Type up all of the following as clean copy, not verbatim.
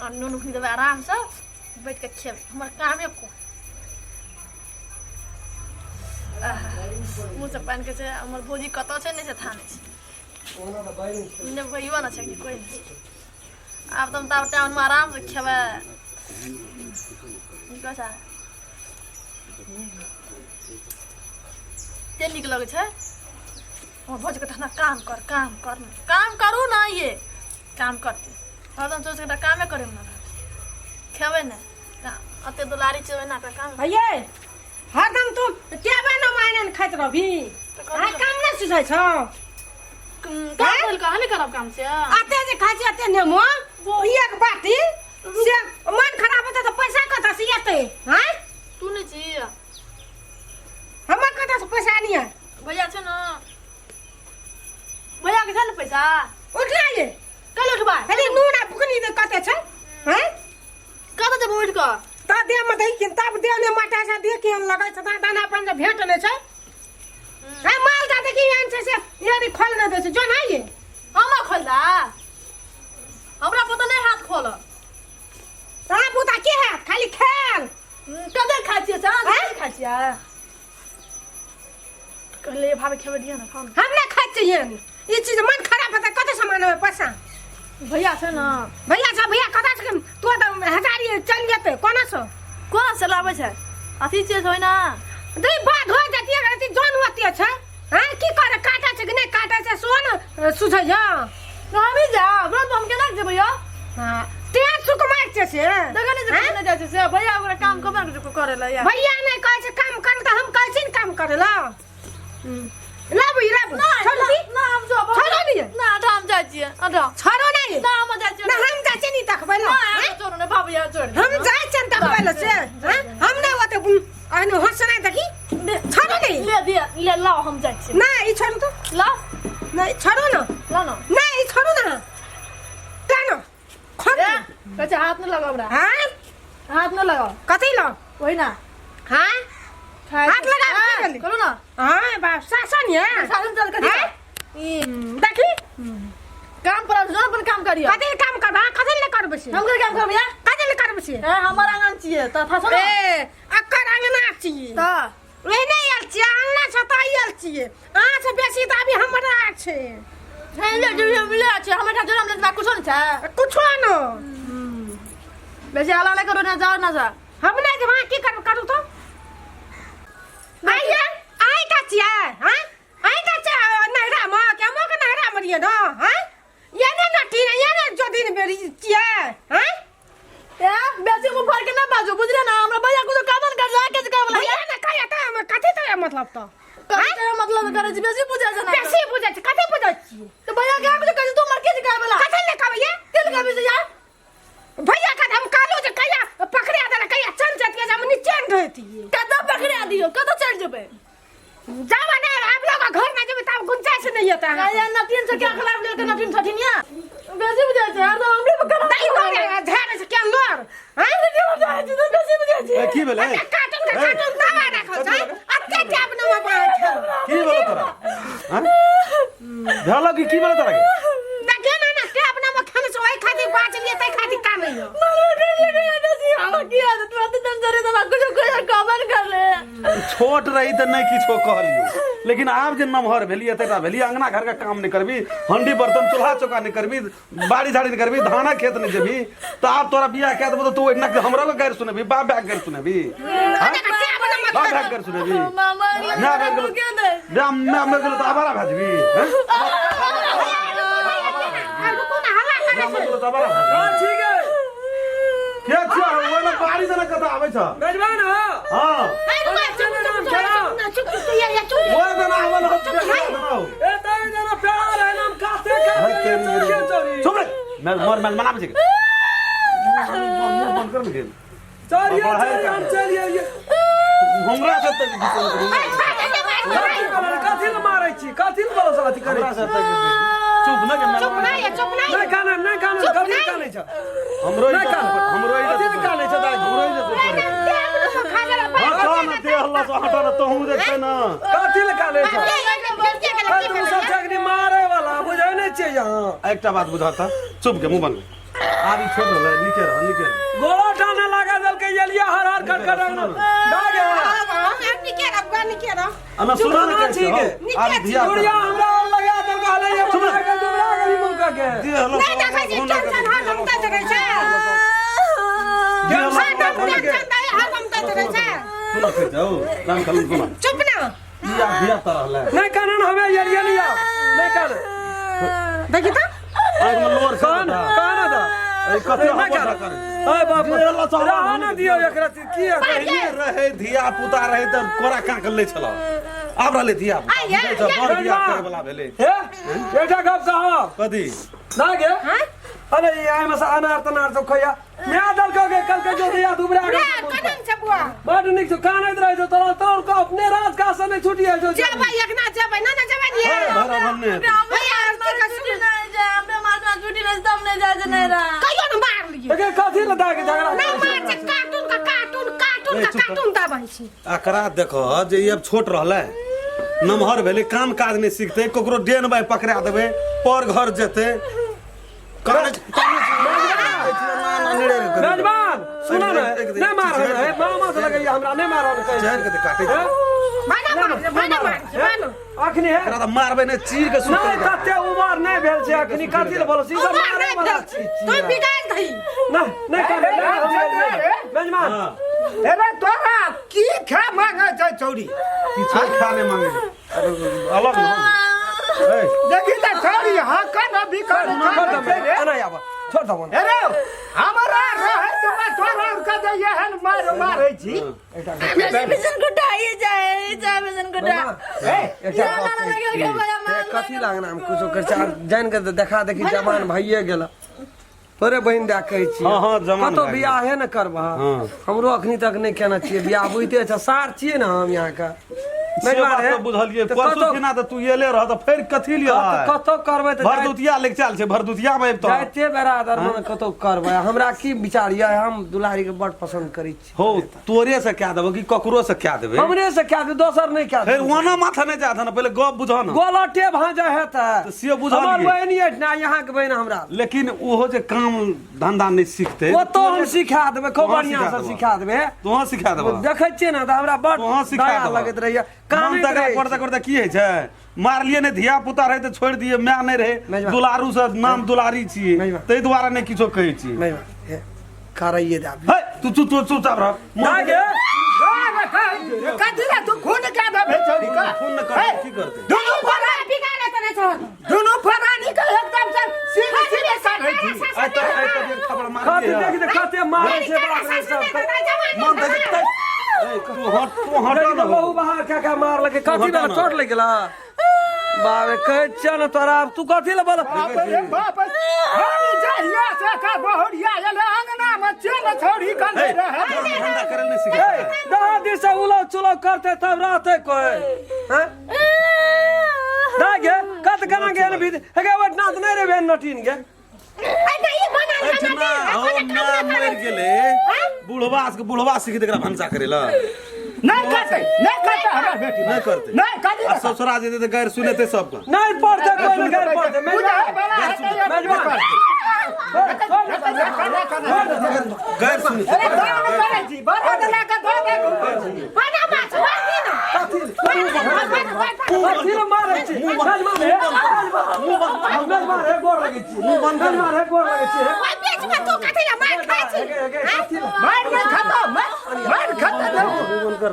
और नून उखनी देवे आराम से बैठ के खेब हमर कामे को मुँह से पान के हमर भौजी कत से नहीं से थाने ने भैया ना छै कोई नहीं अब तुम तब टाउन में आराम से खेबे कैसा ते निक लगे छै हमर भौजी के थाना काम करू ना ये काम करते हरदम सोच के कामे करे ना खेबे ना अते दुलारी चबे ना काम भैया हरदम तू केबे न मायने खाइत रहबी आ काम न सुझाइ छ काम बोल कहां करब काम से अते जे खाइ छी अते नेमो एक बाटी से मन खराब होता तो पैसा कत से एते हैं तू नहीं छी हमर कत से पैसा नहीं है भैया छ ना भैया के छ ना पैसा उठला ये कल उठबा खाली नून आ बुकनी दे कते छ हैं कत जे उठ क ता दे म दई किन तब दे ने माटा से दे के लगाइ छ दाना अपन जे भेट ने छ है माल जा देखि आन छ से यदि खोल न दे छ जो ना ये हम खोल दा हमरा पता नहीं हाथ खोल ता पुता के है खाली खेल कदे खाची छ खाची कहले भाभी खेबे दिया ना खाओ हम ना खाइ छिए ई चीज मन खराब होता कते सामान में पैसा भैया छ ना भैया कदा से तू तो हजारी चल जेते कोना से लावे छै अथी चीज होय ना दई बात हो जाती है ती जोन होती है हैं की करे काटा छै कि नहीं काटा छै सोन सुझै जा हामी जा ब्रत हम केना जेबै यो हां ते सुक मार छै से देखा नहीं जे जाय छै से भैया ओकरा काम कब करे ला या भैया नहीं कहै छै काम कर त हम कहै छी काम करे ला लाबू ना हम जो छोड़ो नहीं ना हम जाय छी छोड़ो नहीं ना हम जाय छी ना हम जाय छी नहीं तकबै ला छोड़ो ने भैया छोड़ हम जाय छी तकबै ला से हम नहीं होते अनु हंसना देखी छोड़ो नहीं ले लाओ हम जाय छी ना ई छोड़ तो ला नहीं छोड़ो ना ला ना नहीं छोड़ो ना तानो खोल कच्चा हाथ न लगाओ बड़ा हां हाथ न लगाओ कथि लो वही ना हां हाथ लगा करो ना हां बाप शासन है शासन चल कर देखी काम पर जो अपन काम करियो कथि काम करबा कथि ले करबे से हम काम करब या कथि ले करबे से हमर आंगन छिए त था ए अक्कर आंगना छिए त वे नहीं आल छिए आंगना छताई आल छिए आ से बेसी त अभी हमरा छै ले जो मिले छै हमरा था जोरा में कुछ नहीं छै कुछ न बेसी आला ले करो ना जाओ ना जा हम नहीं जे वहां की करू तो आइए आई का छिए हां आई का छ नहरा म के म के नहरा मरिए न हां ये ना टी ये ना जो दिन बेरी छिए हां ए बेसी मुंह फाड़ के ना बाजो बुझले ना हमरा भैया को कामन कर जा के वाला भैया ना कहया त कथि त मतलब तो मतलब करे छी बेसी पूजा छै ना बेसी पूजा छै कथि पूजा छी तो भैया के आके कह तू मर के का वाला कथि ले कहबे तेल का भी यार भैया का हम कालो जे कहिया पकड़े देला कहिया चल जात के हम नीचे रहती कदा पकड़े दियो कदा चढ़ जेबे जावा नहीं आप लोग घर में जब तब गुंजाइश नहीं होता है या नटीन से क्या खिलाफ लेके नटीन ठठिनिया बेसी बुझा छै यार हमरे पकड़ नहीं करे झाड़े से क्या लोर हां बेसी बुझा छै की भेलै काटन दवा राखो छै अत्ते टाप न बात की भेलै तोरा हां भेलो की भेलै तोरा के देखे ना टाप न खाने से ओई खातिर बात लिए तै खातिर काम नहीं हो हम किया तो तुम जरे तो कुछ कवर कर ले छोट रही त नहीं किछो कहलियो लेकिन आब जे नमहर भेलिए तेरा भेलिए अंगना घर का काम नहीं करबी हंडी बर्तन चूल्हा चौका नहीं करबी बाड़ी झाड़ी नहीं करबी धाना खेत नहीं जेबी तो आप तोरा बियाह के देबो तो तू इतना हमरा को गैर सुनेबी बाप बैग गैर सुनेबी बाप बैग गैर सुनेबी मामा ना बैग गेलो राम ना मैं गेलो तो आबारा भाजबी हैं हां ठीक है क्या क्या वो ना बाड़ी से ना कथा आवे छ मेजबान हो हां वो ना आवन हो ए तई जना प्यार है नाम काते चुप रे मैं मना बजे बंद कर दे चलिए हम चलिए हमरा से तक कथि ल मारै छी कथि ल बोलो सलाती करे चुप ना के चुप नहीं नहीं खाना कथि काने छ हमरो नहीं खाना हमरो कथि काने छ दाई हमरो हां ना दे अल्लाह से हटा तो हूं देखते ना कथि ल काने छ तुम सब जगनी मारे वाला बुझै नहीं छी यहां एकटा बात बुझाता चुप के मुंह बंद आदि छोड़ रहा है नीचे रह गोला टाने लगा दल के येलिया हर हर खटखट डागे अना सुना ना ठीक है आदि धिया गुड़िया हमरा और लगा दल का ले ये बना के दुबरा गली मुका के दिए हलो सुना के जाओ राम कलम सुना चुप ना दिया तरह ले नहीं कानून हमें येलिया लिया नहीं कान देखी तो आज में लोर कान कान दा ए कते ना कर ए बाप रहा ना दियो एकरा की पहले रहे धिया पुता रहे त कोरा का कर ले छला अब रहले धिया पुता बर बियाह करे वाला भेले हे बेटा गप कहो कदी ना गे अरे ये आय मसा अनार तनार तो खया मैं दल के कल के जो दिया दुबरा कदम से बुआ बड़ निक तो कान इधर जो तोर तोर को अपने रात का समय छुट्टी है जो जब एक ना जब ना जब नहीं भरा भन्ने भैया का छुट्टी नहीं जा हमरे मारना छुट्टी नहीं तब नहीं जा नहीं रहा कहियो न मार लिए के कथि लदा के झगड़ा नहीं मार से कार्टून दबाई छी एकरा देखो जे ये अब छोट रहले नमहर भेले काम काज नहीं सीखते कोकरो डेन बाय पकड़ा देबे पर घर जेते मेजबान सुना ना नहीं मार है मामा से लगे हमरा नहीं मारो चैन के काटे माना अखनी है एकरा त मारबे ने चीर के सुत नहीं कते उमर नहीं भेल छै अखनी कथि ले बोलो सीधा मारे वाला छी तो बिगाड़ दही नहीं करे मेजबान अरे तोरा की खा मांगे छै चौड़ी किछो खाने मांगे अलग न देखी त चौड़ी हां कन अभी कर अना याबा छोड़ दो अरे हमरा रहे तोरा का दे एहन मारै छी मिशन गुटाई जाए मिशन गुटा कथी लागना हम कुछो कर जान के देखा देखी जवान भइए गेल तोरे बहिन दे कहै छी हां जवान कतो बियाह है न करबा हमरो अखनी तक नहीं केना छिए बियाह बुझते छ सार छिए न हम यहाँ का मेजबान है बुझलिए परसु दिना त तू एले रह त फेर कथि लिया कतो करबै त भरदुतिया लेके चल छै भरदुतिया में तो जाते बरादर मन कतो करबै हमरा की विचार या हम दुलारी के बड़ पसंद करै छी हो तोरे से क्या देबो कि ककरो से क्या देबे हमरे से क्या दे दोसर नहीं क्या फिर वना माथा नहीं जात न पहले गप बुझ न गोलटे भाजा है त से बुझल हमर बहिन है ना यहाँ के बहिन हमरा लेकिन ओहो जे काम धंधा नहीं सीखते वो तो हम सिखा देबे खूब बढ़िया से सिखा देबे तोहा सिखा देबो देखै छियै न त हमरा बड़ तोहा सिखा दया देबो लगैत रहैया काम तक करते करते की है छै मार लिए ने धिया पुता रहे त छोड़ दिए मैं नहीं रहे मेजबान। दुलारू से नाम दुलारी छिए मेजबान। तै द्वारा नहीं किछो कहै छी नहीं करैये दे हे तू चुप रह ना गे कथि ला तू खून का दे चौड़ी का फोन न कर की करते दुनु फरा बिगाड़े त नहीं छ दुनु फरानी के एकदम से सीधे सीधे साढ़े छी आई तो खबर मार खाते के देख खाते मारे से बाप रे सब मन देखते तू हट हटे न बहु बाहर का मार लगे कथी हटा ना ना। चोट लग गेला बाबे कहै छ न तोरा तू कथी ले बोल बाप रे बाप हम जहिया से का बहुरिया एले अंगना में चल छौड़ी कर हे रहे धंधा करे नहीं सीखे दहा दिन से उलो चुलो करते तब रहते कोई हैं ना गे कत कना गे न भी हेगे वट नाथ नहीं रे बेन नटीन गे ना हो ना मर गेले बुढ़वा सीख देकरा भंसा करेला नहीं करते हमरा बेटी नहीं करते नहीं कदी आ ससुरा जे ते गैर सुनेते सबका नहीं पढ़ते कोई नहीं घर पढ़ते मैं गैर सुनेते कथी ले मारे छी मेजबान है गोर लगे छी मेजबान है गोर लगे छी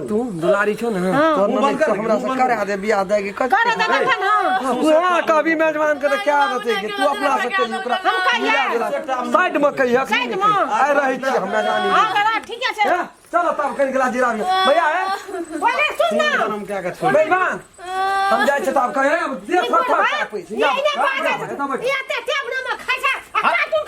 तू दुलारी छो ना तोर मन कर हमरा से करे दे बियाह दे के करे दे हां कभी मेजबान के क्या होते कि तू अपना से करी ओकरा साइड में कही साइड में। आइ रहै छी हमरा जानी ठीक है चलो तब कनी गिलास जीरा भैया है बोले सुन ना हम क्या कर छोड़ मेजबान हम जाय छ तब कहे दे फटा पैसा ये टेप ना खाजा कार्टून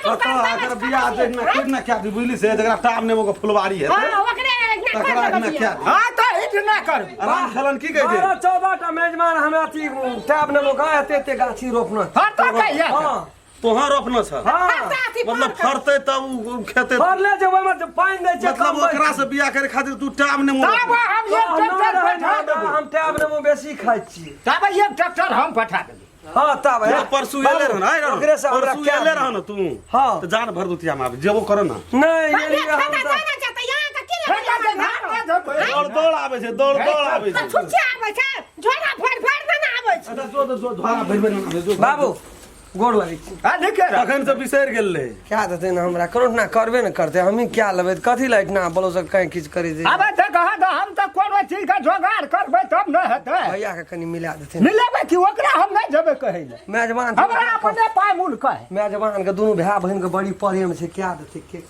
अगर बियाह देखना कितना क्या दी बुझली से जकरा टाम नेमो के फुलवारी है तकरा ना क्या हां तो हिट ना कर आराम खलन की कह दे 14 टा मेजबान हमें अथी टैब ने लोग एते गाछी रोपना हां तो कहिया हां तोहां रोपना छ हां मतलब फरते तब उ खेते फर ले जे ओइ में पानी दे छै मतलब ओकरा से बियाह करे खातिर तू टाम नेमो तब हम ये ट्रैक्टर बैठा देबो हम टैब ने बेसी खाइ छी तब ये ट्रैक्टर हम पठा देबो हां तब है परसू एले रह ना ओकरे से हमरा परसू क्या एले रह ना तू हां तो जान भर दुतिया में आवे जेबो करो ना नहीं भाई ये हम खाता तो जाना चाहता यहाँ का की हे का भाग दे दौड़ आवे छे दौड़ आवे छे छुच्छे आबै छै झोरा फोड़ ना आबै छै अच्छा जो धरा भइबे ना आवे जो बाबू गोड़ लगे छी आ देखे तखन से बिसरि गेल ले क्या देते ना हमरा करो ना करबे ना करते हम ही क्या लेबे कथी लाइट ना बोलो से कहीं किछ करी दे अब त कहा द हम त कोनो चीज का जोगाड़ करबै तब न हेतै भैया के कनी मिला देते मिलेबै कि ओकरा हम नहीं जेबै कहै ले मेजबान हमरा अपने पाय मूल कहे मेजबान के दोनों भाई बहन के बड़ी प्रेम से क्या देते के